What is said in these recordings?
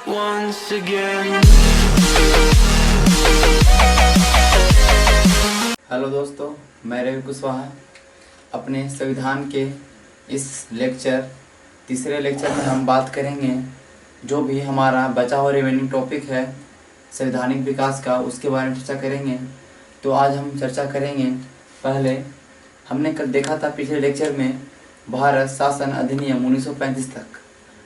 once again. Hello दोस्तों, मैं रवि कुशवाहा अपने संविधान के इस तीसरे लेक्चर में हम बात करेंगे जो भी हमारा बचा हुआ रिमेनिंग टॉपिक है संवैधानिक विकास का, उसके बारे में चर्चा करेंगे। तो आज हम चर्चा करेंगे, पहले हमने कल देखा था पिछले लेक्चर में भारत शासन अधिनियम 1935 तक,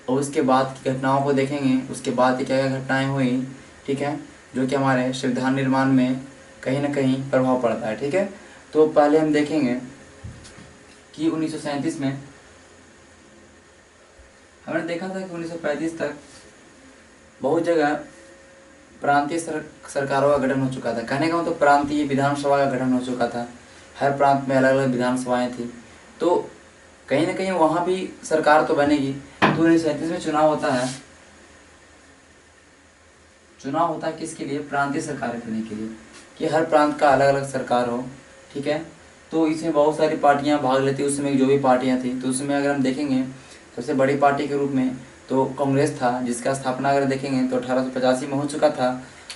और उसके बाद की घटनाओं को देखेंगे, उसके बाद की क्या क्या घटनाएं हुई, ठीक है, जो कि हमारे संविधान निर्माण में कहीं ना कहीं प्रभाव पड़ता है। ठीक है, तो पहले हम देखेंगे कि 1937 में हमने देखा था कि 1935 तक बहुत जगह प्रांतीय सरकारों का गठन हो चुका था। कहने का मतलब प्रांतीय विधानसभा का गठन हो चुका था। हर प्रांत में अलग अलग विधानसभाएं थी, तो कहीं ना कहीं वहाँ भी सरकार तो बनेगी। तो 1937 में चुनाव होता है। चुनाव होता है किसके लिए? प्रांतीय सरकार करने के लिए, कि हर प्रांत का अलग अलग सरकार हो। ठीक है, तो इसमें बहुत सारी पार्टियां भाग लेती। उस समय जो भी पार्टियां थी, तो उसमें अगर हम देखेंगे सबसे बड़ी पार्टी के रूप में तो कांग्रेस था, जिसका स्थापना अगर देखेंगे तो 1885 में हो चुका था।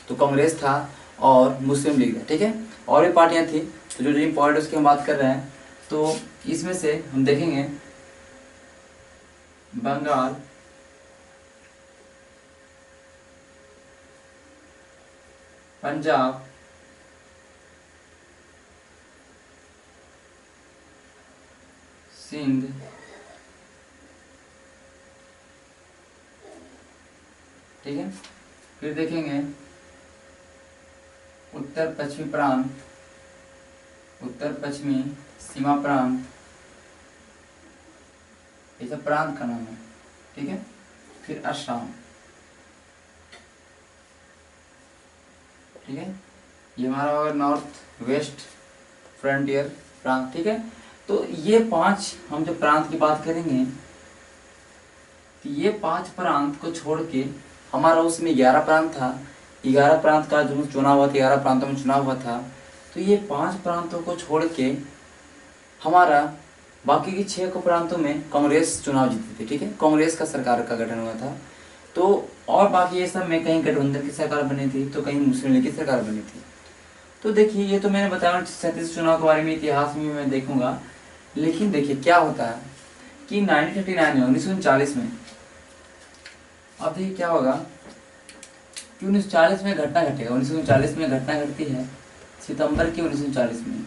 तो कांग्रेस था और मुस्लिम लीग था। ठीक है, और भी पार्टियां थी, तो जो इम्पोर्टेंट उसकी हम बात कर रहे हैं। तो इसमें से हम देखेंगे बंगाल, पंजाब, सिंध, ठीक है, फिर देखेंगे उत्तर पश्चिमी प्रांत, उत्तर पश्चिमी सीमा प्रांत, ये सब प्रांत का नाम है। ठीक है, फिर असम, ठीक है, ये हमारा होगा नॉर्थ वेस्ट फ्रंटियर प्रांत। ठीक है, तो ये 5 हम जब प्रांत की बात करेंगे, तो ये 5 प्रांत को छोड़ के हमारा उसमें 11 प्रांत था। 11 प्रांत का जो चुनाव हुआ था, 11 प्रांतों में चुनाव हुआ था। तो ये 5 प्रांतों को छोड़ के हमारा बाकी की 6 को प्रांतों में कांग्रेस चुनाव जीती थी। ठीक है, कांग्रेस का सरकार का गठन हुआ था। तो और बाकी ये सब में कहीं गठबंधन की सरकार बनी थी, तो कहीं मुस्लिम लीग की सरकार बनी थी। तो देखिए, ये तो मैंने बताया 37 चुनाव के बारे में, इतिहास में मैं देखूंगा। लेकिन देखिए क्या होता है कि 1939 में, 1939 में, अब देखिए क्या होगा कि 1940 में घटना घटेगा। 1939 में घटना घटती है सितंबर की 1940 में।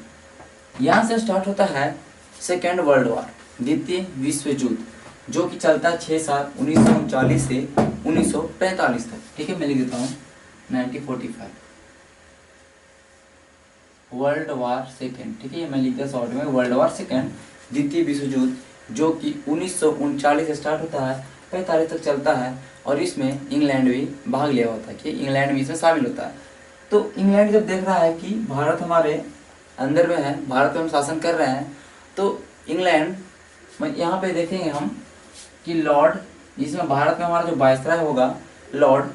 यहाँ से स्टार्ट होता है सेकेंड वर्ल्ड वॉर, द्वितीय विश्व युद्ध, जो कि चलता है 6 साल, 1939 से 1945 तक। ठीक है, मैं लिख देता हूँ 1945 वर्ल्ड वॉर सेकेंड। ठीक है, मैं लिख दिया शॉर्ट में, वर्ल्ड वॉर सेकेंड, द्वितीय विश्व युद्ध, जो कि 1939 से स्टार्ट होता है, 45 तक चलता है। और इसमें इंग्लैंड भी भाग लिया होता है, कि इंग्लैंड भी इसमें शामिल होता है। तो इंग्लैंड जब देख रहा है कि भारत हमारे अंदर में है, भारत में हम शासन कर रहे हैं, तो इंग्लैंड में यहाँ पे देखेंगे हम कि लॉर्ड, जिसमें भारत में हमारा जो वायसराय होगा लॉर्ड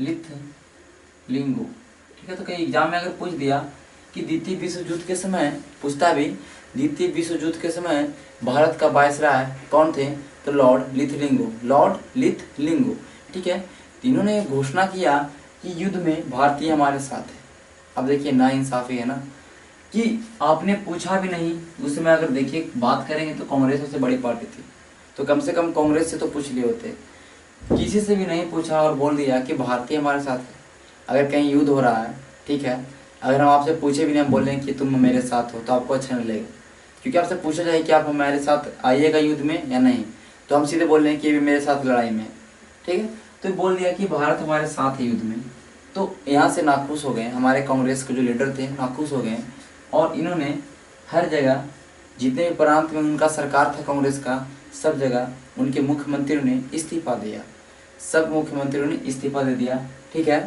लिथलिंगो। ठीक है, तो कहीं एग्जाम में अगर पूछ दिया कि द्वितीय विश्व युद्ध के समय, पूछता भी द्वितीय विश्व युद्ध के समय भारत का वायसराय कौन थे, तो लॉर्ड लिथलिंगो, लॉर्ड लिथलिंगो। ठीक है, तीनों ने घोषणा किया कि युद्ध में भारतीय हमारे साथ है। अब देखिए ना इंसाफी है ना, कि आपने पूछा भी नहीं। उस समय अगर देखिए बात करेंगे तो कांग्रेस सबसे बड़ी पार्टी थी, तो कम से कम कांग्रेस से तो पूछ लिए होते। किसी से भी नहीं पूछा और बोल दिया कि भारतीय हमारे साथ है। अगर कहीं युद्ध हो रहा है, ठीक है, अगर हम आपसे पूछे भी नहीं, हम बोलें कि तुम मेरे साथ हो, तो आपको अच्छा नहीं लगेगा। क्योंकि आपसे पूछा जाए कि आप हमारे साथ आइएगा युद्ध में या नहीं, तो हम सीधे बोल रहे हैं कि भी मेरे साथ लड़ाई में। ठीक है, तो बोल दिया कि भारत हमारे साथ है युद्ध में, तो यहाँ से नाखुश हो गए हमारे कांग्रेस के जो लीडर थे, नाखुश हो गए। और इन्होंने हर जगह जितने भी प्रांत में उनका सरकार था कांग्रेस का, सब जगह उनके मुख्यमंत्रियों ने इस्तीफा दिया। सब मुख्यमंत्रियों ने इस्तीफा दे दिया। ठीक है,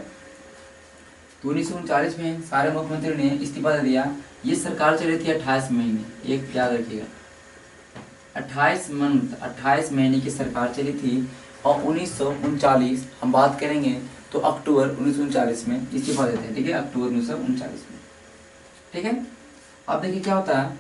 तो 1939 में सारे मुख्यमंत्रियों ने इस्तीफा दे दिया। ये सरकार चली थी 28 महीने, एक याद रखिएगा, 28 महीने की सरकार चली थी। और 1939 हम बात करेंगे तो अक्टूबर 1939 में इस्तीफा देते हैं। ठीक है, अक्टूबर 1939 में। ठीक है, अब देखिए क्या होता है,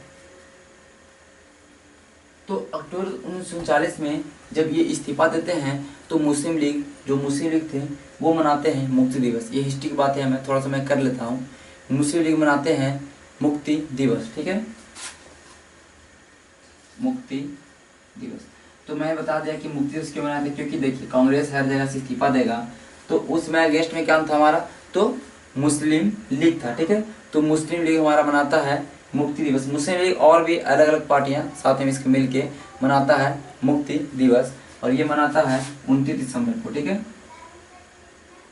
तो अक्टूबर 1939 में जब ये इस्तीफा देते हैं तो मुस्लिम लीग, जो मुस्लिम लीग थे वो मनाते हैं मुक्ति दिवस। ये हिस्ट्री की बात है, मैं थोड़ा सा मैं कर लेता हूँ। मुस्लिम लीग मनाते हैं मुक्ति दिवस, ठीक है, मुक्ति दिवस। तो मैं बता दिया कि मुक्ति दिवस क्यों मनाते हैं, क्योंकि देखिए कांग्रेस हर जगह से इस्तीफा देगा, तो उसमें अगेंस्ट में क्या था हमारा, तो मुस्लिम लीग था, ठीक है। तो मुस्लिम लीग हमारा मनाता है मुक्ति दिवस। मुस्लिम लीग और भी अलग अलग पार्टियां साथ में इसके मिल के मनाता है मुक्ति दिवस, और ये मनाता है 29 दिसंबर को, ठीक है,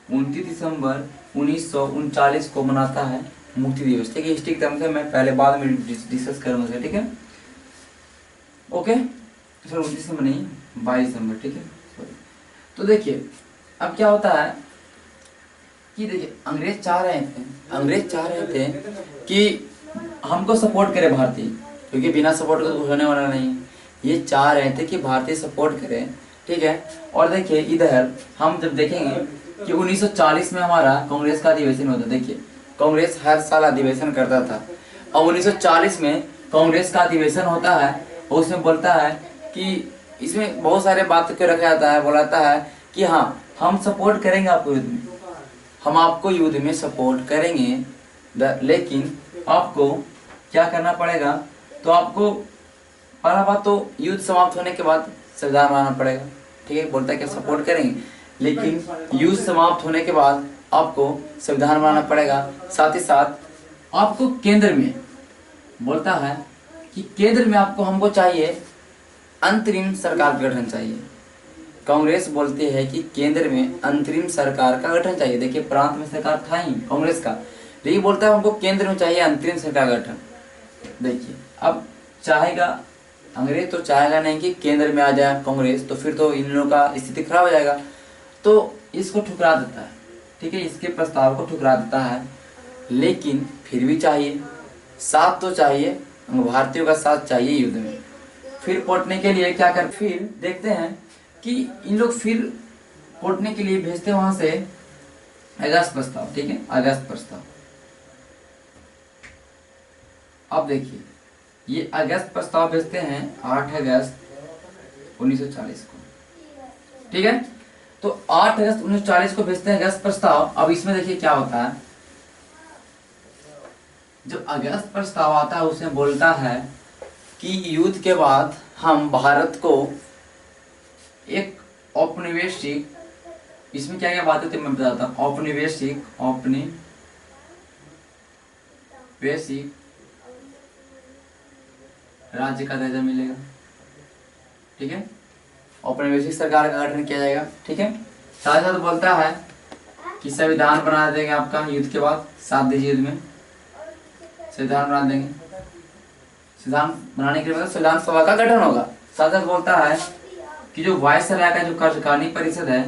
29 दिसंबर 1939 को मनाता है मुक्ति दिवस, ठीक है। हिस्ट्री की तरफ से मैं पहले बाद में डिस्कस करूंगा, ठीक है, ओके। सर 29 दिसंबर नहीं, 22 दिसंबर, ठीक है, सॉरी। तो देखिए अब क्या होता है कि देखिए अंग्रेज चाह रहे थे कि हमको सपोर्ट करे भारतीय, क्योंकि बिना सपोर्ट का कुछ होने वाला नहीं है। ये चाह रहे थे कि भारतीय सपोर्ट करें, ठीक है। और देखिए इधर हम जब देखेंगे कि 1940 में हमारा कांग्रेस का अधिवेशन होता है। देखिए कांग्रेस हर साल अधिवेशन करता था, और 1940 में कांग्रेस का अधिवेशन होता है, और उसमें बोलता है कि इसमें बहुत सारे बात को रखा जाता है, बोलाता है कि हाँ हम सपोर्ट करेंगे आपको युद्ध में, हम आपको युद्ध में सपोर्ट करेंगे, लेकिन आपको क्या करना पड़ेगा, तो आपको पहला बात तो युद्ध समाप्त होने के बाद संविधान बनाना पड़ेगा, ठीक है। बोलता है कि सपोर्ट करेंगे, लेकिन युद्ध समाप्त होने के बाद आपको संविधान बनाना पड़ेगा। साथ ही साथ आपको केंद्र में बोलता है कि केंद्र में आपको हमको चाहिए अंतरिम सरकार का गठन चाहिए। कांग्रेस बोलती है कि केंद्र में अंतरिम सरकार का गठन चाहिए। देखिए प्रांत में सरकार था ही कांग्रेस का, लेकिन बोलता है हमको केंद्र में चाहिए अंतरिम सरकार गठन। देखिए अब चाहेगा अंग्रेज, तो चाहेगा नहीं कि केंद्र में आ जाए कांग्रेस, तो फिर तो इन लोगों का स्थिति खराब हो जाएगा, तो इसको ठुकरा देता है, ठीक है, इसके प्रस्ताव को ठुकरा देता है। लेकिन फिर भी चाहिए, साथ तो चाहिए, भारतीयों का साथ चाहिए युद्ध में। फिर पौटने के लिए क्या कर, फिर देखते हैं कि इन लोग फिर पौटने के लिए भेजते हैं वहां से अगस्त प्रस्ताव, ठीक है, अगस्त प्रस्ताव। अब देखिए ये अगस्त प्रस्ताव भेजते हैं 8 अगस्त 1940 को, ठीक है। तो 8 अगस्त 1940 को भेजते हैं अगस्त प्रस्ताव। अब इसमें देखिए क्या होता है, जब अगस्त प्रस्ताव आता है उसमें बोलता है कि युद्ध के बाद हम भारत को एक औपनिवेशिक, इसमें क्या क्या बातें थे मैं बताता हूँ, औपनिवेशिक राज्य का दर्जा मिलेगा, ठीक है, औपनिवेशिक सरकार का गठन किया जाएगा, ठीक है। साथ साथ बोलता है कि संविधान बना देंगे आपका युद्ध के बाद, साथ दीजिए युद्ध में संविधान बना देंगे। संविधान बनाने के बाद संविधान सभा का गठन होगा। साथ साथ बोलता है कि जो वायसराय का जो कार्यकारिणी परिषद है,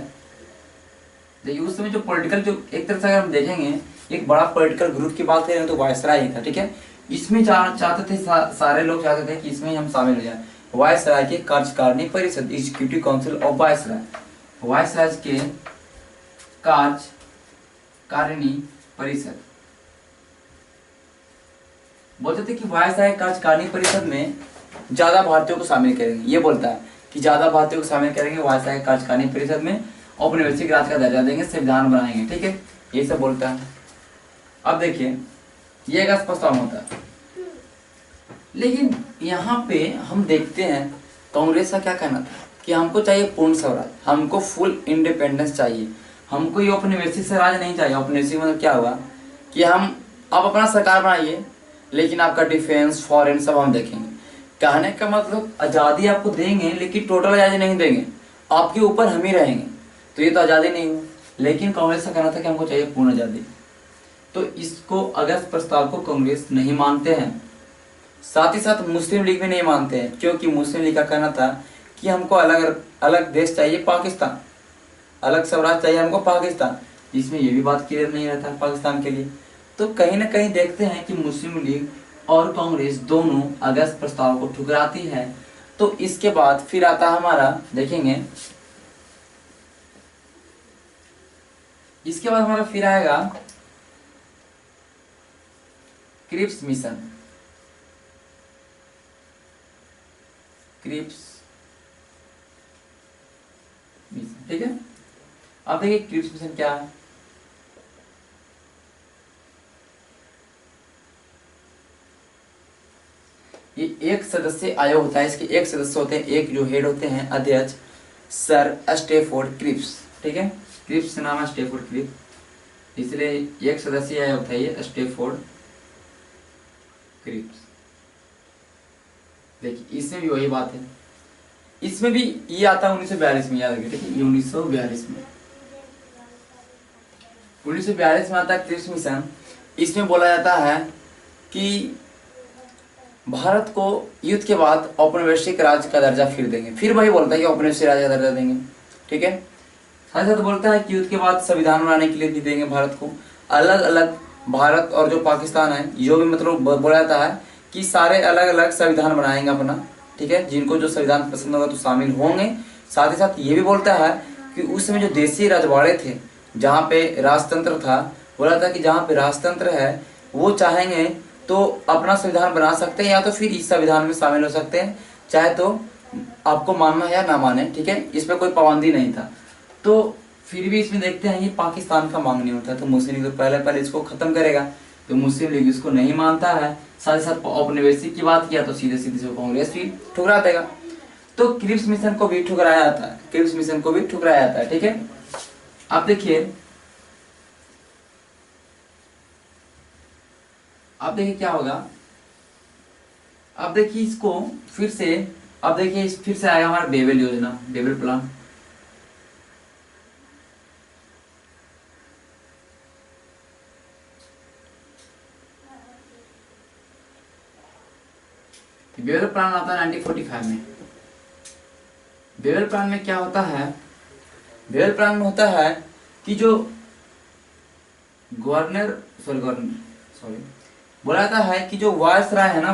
देखिए उस समय जो पॉलिटिकल, जो एक तरह से अगर हम देखेंगे एक बड़ा पॉलिटिकल ग्रुप की बात करें तो वायसराय ही था, ठीक है। इसमें चाहते थे सारे लोग चाहते थे कि इसमें हम शामिल हो जाए। वायसराय के कार्यकारिणी परिषद, executive council of viceroy, viceroy के कार्यकारिणी परिषद, बोलते थे कि वायसराय कार्यकारिणी परिषद में ज्यादा भारतीयों को शामिल करेंगे। ये बोलता है कि ज्यादा भारतीयों को शामिल करेंगे वायसराय कार्यकारिणी परिषद में, औपनिवेशिक राज्य का दर्जा देंगे, संविधान बनाएंगे, ठीक है, ये सब बोलता है। अब देखिए ये अगस्त प्रस्ताव होता है, लेकिन यहाँ पे हम देखते हैं कांग्रेस का क्या कहना था कि हमको चाहिए पूर्ण स्वराज, हमको फुल इंडिपेंडेंस चाहिए, हमको ये औपनिवेशिक से राज नहीं चाहिए। औपनिवेशिक मतलब क्या हुआ कि हम आप अपना सरकार बनाइए, लेकिन आपका डिफेंस फॉरेन सब हम देखेंगे। कहने का मतलब आज़ादी आपको देंगे, लेकिन टोटल आज़ादी नहीं देंगे, आपके ऊपर हम ही रहेंगे, तो ये तो आज़ादी नहीं हुई। लेकिन कांग्रेस का कहना था कि हमको चाहिए पूर्ण आज़ादी, तो इसको अगस्त प्रस्ताव को कांग्रेस नहीं मानते हैं। साथ ही साथ मुस्लिम लीग भी नहीं मानते हैं, क्योंकि मुस्लिम लीग का कहना था कि हमको अलग अलग देश चाहिए, पाकिस्तान, अलग स्वराज चाहिए हमको पाकिस्तान, इसमें ये भी बात क्लियर नहीं रहता पाकिस्तान के लिए। तो कहीं ना कहीं देखते हैं कि मुस्लिम लीग और कांग्रेस दोनों अगस्त प्रस्ताव को ठुकराती है। तो इसके बाद फिर आता हमारा, देखेंगे इसके बाद हमारा फिर आएगा क्रिप्स मिशन, क्रिप्स मिशन, ठीक है। अब देखिए क्रिप्स मिशन क्या है। ये एक सदस्य आयोग होता है, इसके एक सदस्य होते हैं, एक जो हेड होते हैं अध्यक्ष, सर स्टेफोर्ड क्रिप्स, ठीक है। क्रिप्स नाम है स्टेफोर्ड क्रिप्स, इसलिए एक सदस्य आयोग था ये स्टेफोर्ड क्रिप्स। देखिए इसमें भी वही बात है, इसमें भी ये आता है 1942 में, याद रखिए, ठीक है, 1942 में, 1942 में आता है क्रिप्स मिशन। इसमें बोला जाता है कि भारत को युद्ध के बाद औपनिवेशिक राज्य का दर्जा फिर देंगे, फिर वही बोलता है कि औपनिवेशिक राज्य का दर्जा देंगे, ठीक है। साथ साथ बोलता है कि युद्ध के बाद संविधान बनाने के लिए भी देंगे भारत को, अलग अलग भारत और जो पाकिस्तान है, जो भी मतलब बोला जाता है कि सारे अलग अलग संविधान बनाएंगे अपना, ठीक है, जिनको जो संविधान पसंद होगा तो शामिल होंगे। साथ ही साथ ये भी बोलता है कि उस समय जो देसी रजवाड़े थे, जहाँ पे राजतंत्र था, बोला था कि जहाँ पे राजतंत्र है वो चाहेंगे तो अपना संविधान बना सकते हैं, या तो फिर इस संविधान में शामिल हो सकते हैं, चाहे तो आपको मानना है या ना माने, ठीक है, इस पर कोई पाबंदी नहीं था। तो फिर भी इसमें देखते हैं ये पाकिस्तान का मांग नहीं होता, तो मुस्लिम लीग तो पहले इसको खत्म करेगा, तो मुस्लिम लीग इसको नहीं मानता है। साथ ही साथ औपनिवेशिक की बात किया तो सीधे सीधे से कांग्रेस भी ठुकरा देगा, तो क्रिप्स मिशन को भी ठुकराया जाता है, क्रिप्स मिशन को भी ठुकराया जाता है, ठीक है। आप देखिए, अब देखिए क्या होगा, अब देखिए इसको फिर से, अब देखिए फिर से आएगा हमारा बेबल योजना, बेबल प्लान। बेबल प्लान आता है 1945 में। बेबल प्लान में क्या होता है, बेबल प्लान में होता है कि जो गवर्नर बोला जाता है कि जो वायसराय है ना,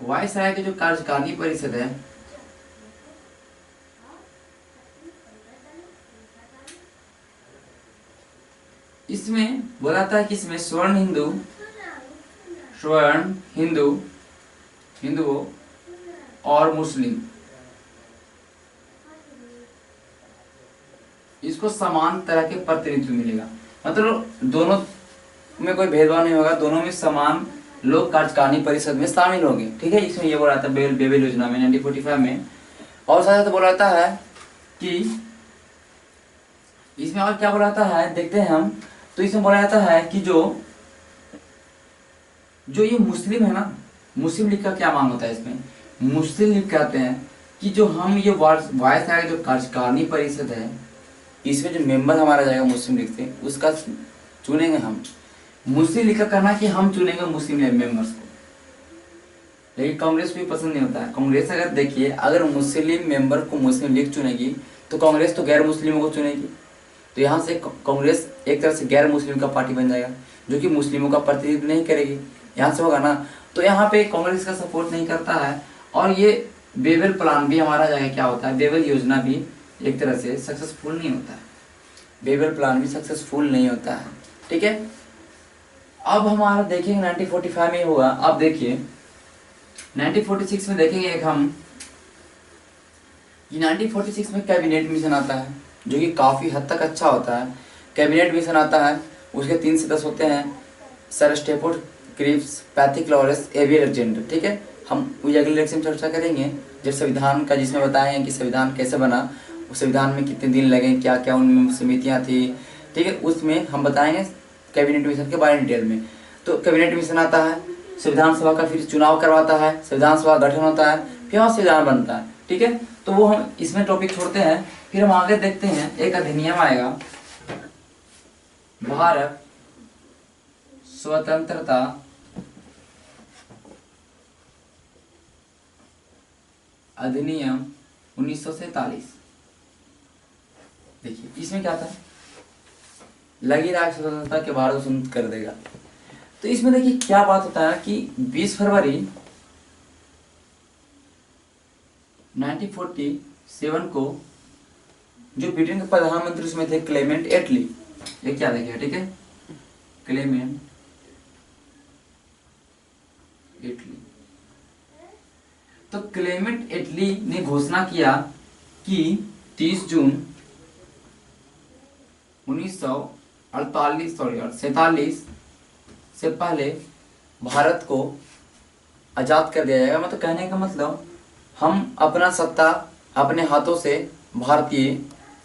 वायसराय की जो कार्यकारिणी परिषद है, इसमें बोला जाता है कि इसमें स्वर्ण हिंदू और मुस्लिम, इसको समान तरह के प्रतिनिधित्व मिलेगा, मतलब दोनों में कोई भेदभाव नहीं होगा, दोनों में समान लोग कार्यकारिणी परिषद में शामिल होंगे, ठीक है। इसमें ये बोला जाता है बेबल योजना में 1945 में। और साथ साथ बोला जाता है कि इसमें और क्या बोला जाता है देखते हैं हम, तो इसमें बोला जाता है कि जो ये मुस्लिम है ना, मुस्लिम लीग का क्या मांग होता है इसमें, मुस्लिम लीग कहते हैं कि जो हम ये वायसराय जो कार्यकारिणी परिषद है, इसमें जो मेंबर हमारा जाएगा मुस्लिम लीग से, उसका चुनेंगे हम। मुस्लिम लीग का कहना कि हम चुनेंगे मुस्लिम लीग मेंबर्स को, लेकिन कांग्रेस को भी पसंद नहीं होता है। कांग्रेस अगर देखिए, अगर मुस्लिम मेंबर को मुस्लिम लीग चुनेगी तो कांग्रेस तो गैर मुस्लिमों को चुनेगी, तो यहाँ से कांग्रेस एक तरह से गैर मुस्लिम का पार्टी बन जाएगा, जो कि मुस्लिमों का प्रतिनिधित्व नहीं करेगी, यहाँ से होगा ना, तो यहाँ पे कांग्रेस का सपोर्ट नहीं करता है। और ये बेबल प्लान भी हमारा जाएगा, क्या होता है, बेबल योजना भी एक तरह से सक्सेसफुल नहीं होता है, बेबल प्लान भी सक्सेसफुल नहीं होता है, ठीक है। अब हमारा देखेंगे 1945 में होगा। अब देखिए 1946 में देखेंगे एक हम, ये 1946 में कैबिनेट मिशन आता है, जो कि काफ़ी हद तक अच्छा होता है। कैबिनेट मिशन आता है, उसके 3 सदस्य होते हैं, sir Stafford Cripps, Pethick Lawrence, A B Alexander, ठीक है। हम अगले लेक्चर में चर्चा करेंगे जब संविधान का, जिसमें बताएंगे कि संविधान कैसे बना, उस संविधान में कितने दिन लगे, क्या क्या उनमें समितियाँ थी, ठीक है, उसमें हम बताएंगे कैबिनेट मिशन के बारे में डिटेल में। तो कैबिनेट मिशन आता है, संविधान सभा का फिर चुनाव करवाता है, संविधान सभा गठन होता है, फिर वहाँ संविधान बनता है, ठीक है। तो वो हम इसमें टॉपिक छोड़ते हैं, फिर हम आगे देखते हैं। एक अधिनियम आएगा, भारत स्वतंत्रता अधिनियम 1947। देखिए इसमें क्या था, लगी राय स्वतंत्रता के भारत को स्वतंत्र कर देगा। तो इसमें देखिए क्या बात होता है कि 20 फरवरी 1947 को जो ब्रिटेन के प्रधानमंत्री उसमें थे क्लेमेंट एटली, ये क्या देखिए, ठीक है, क्लेमेंट एटली, तो क्लेमेंट एटली ने घोषणा किया कि 30 जून 1947 से पहले भारत को आजाद कर दिया जाएगा। मतलब कहने का मतलब हम अपना सत्ता अपने हाथों से भारतीय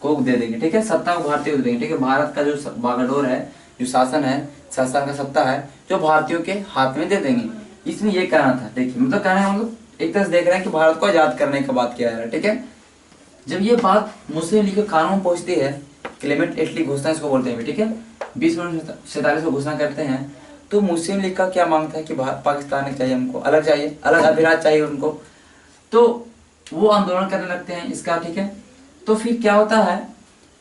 को दे देंगे, ठीक है, सत्ता को भारतीय को देंगे, ठीक है। भारत का जो बागडोर है, जो शासन है, शासन का सत्ता है, जो भारतीयों के हाथ में दे देंगे। इसमें ये कहना था, देखिए मतलब कहना है मतलब एक तरह से देख रहे हैं कि भारत को आजाद करने का बात किया जा रहा है, ठीक है। जब ये बात मुस्लिम लीग के कानून पहुंचती है, क्लेमेंट एटली घोषणा इसको बोलते हैं, ठीक है, 2047 को घोषणा करते हैं, तो मुस्लिम लीग का क्या मांग था कि पाकिस्तान चाहिए, हमको अलग चाहिए, अलग अभिराज चाहिए उनको। तो वो आंदोलन करने लगते हैं इसका, ठीक है। तो फिर क्या होता है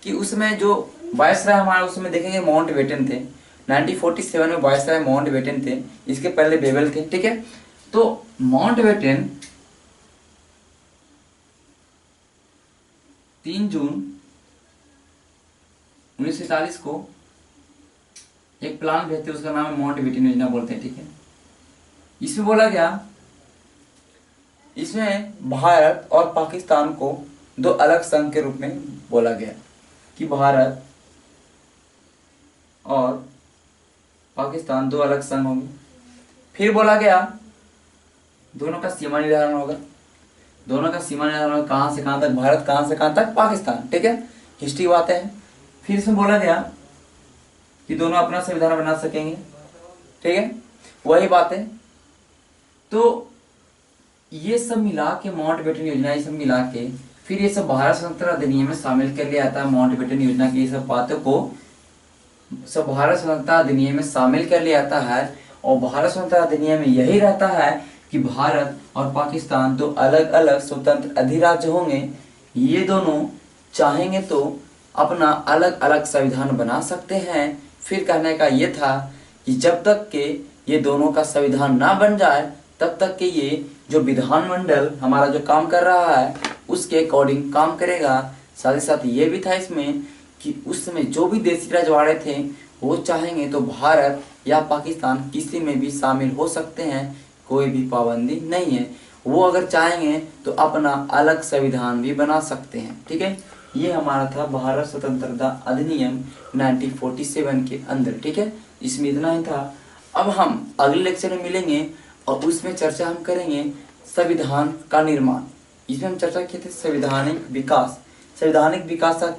कि उसमें जो वायसराय हमारा उसमें देखेंगे माउंटबेटन थे। 1947 में वायसराय माउंटबेटन थे, इसके पहले बेबल थे, ठीक है। तो माउंटबेटन 3 जून 1947 को एक प्लान भेजते, उसका नाम है माउंटबेटन योजना बोलते हैं, ठीक है। इसमें बोला गया, इसमें भारत और पाकिस्तान को दो अलग संघ के रूप में बोला गया कि भारत और पाकिस्तान दो अलग संघ होंगे। फिर बोला गया दोनों का सीमा निर्धारण होगा, दोनों का सीमा निर्धारण होगा, कहां से कहां तक भारत, कहां से कहां तक पाकिस्तान, ठीक है, हिस्ट्री बातें हैं। फिर इसमें बोला गया कि दोनों अपना संविधान बना सकेंगे, ठीक है, वही बात है। तो ये सब मिला के माउंटबेटन योजना, ये सब मिला के फिर ये सब भारत स्वतंत्रता अधिनियम में शामिल कर लिया था। माउंटबेटन योजना की ये सब बातों को सब भारत स्वतंत्रता अधिनियम में शामिल कर लिया जाता है। और भारत स्वतंत्रता अधिनियम में यही रहता है कि भारत और पाकिस्तान दो अलग अलग स्वतंत्र अधिराज्य होंगे। ये दोनों चाहेंगे तो अपना अलग अलग संविधान बना सकते हैं। फिर कहने का ये था कि जब तक के ये दोनों का संविधान ना बन जाए तब तक के ये जो विधानमंडल हमारा जो काम कर रहा है उसके अकॉर्डिंग काम करेगा। साथ ही साथ ये भी था इसमें कि उस समय जो भी देशी रजवाड़े थे वो चाहेंगे तो भारत या पाकिस्तान किसी में भी शामिल हो सकते हैं, कोई भी पाबंदी नहीं है। वो अगर चाहेंगे तो अपना अलग संविधान भी बना सकते हैं, ठीक है। ये हमारा था भारत स्वतंत्रता अधिनियम 1947 के अंदर, ठीक है। इसमें इतना ही था। अब हम अगले लेक्चर में मिलेंगे और उसमें चर्चा हम करेंगे संविधान का निर्माण। इसमें हम चर्चा किए थे संवैधानिक विकास, संवैधानिक विकास का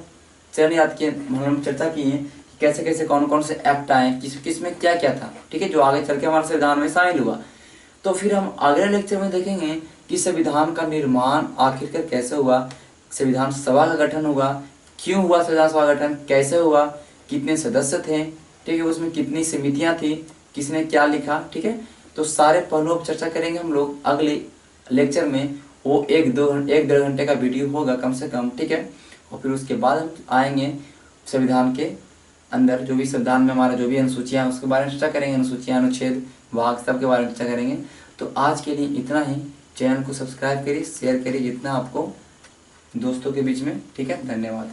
चरण याद किए, हम चर्चा की है कैसे कैसे कौन कौन से एक्ट आए, किस किस में क्या क्या था, ठीक है, जो आगे चल के हमारे संविधान में शामिल हुआ। तो फिर हम अगले लेक्चर में देखेंगे कि संविधान का निर्माण आखिरकार कैसे हुआ, संविधान सभा का गठन हुआ, क्यों हुआ संविधान सभा गठन, कैसे हुआ, कितने सदस्य थे, ठीक है, उसमें कितनी समितियां थी, किसने क्या लिखा, ठीक है। तो सारे पहलुओं पर चर्चा करेंगे हम लोग अगले लेक्चर में। वो एक डेढ़ घंटे का वीडियो होगा कम से कम, ठीक है। और फिर उसके बाद हम आएंगे संविधान के अंदर, जो भी संविधान में हमारा जो भी अनुसूचियां हैं उसके बारे में चर्चा करेंगे, अनुसूचियां, अनुच्छेद, भाग, सब के बारे में चर्चा करेंगे। तो आज के लिए इतना ही। चैनल को सब्सक्राइब करिए, शेयर करिए जितना आपको दोस्तों के बीच में, ठीक है। धन्यवाद।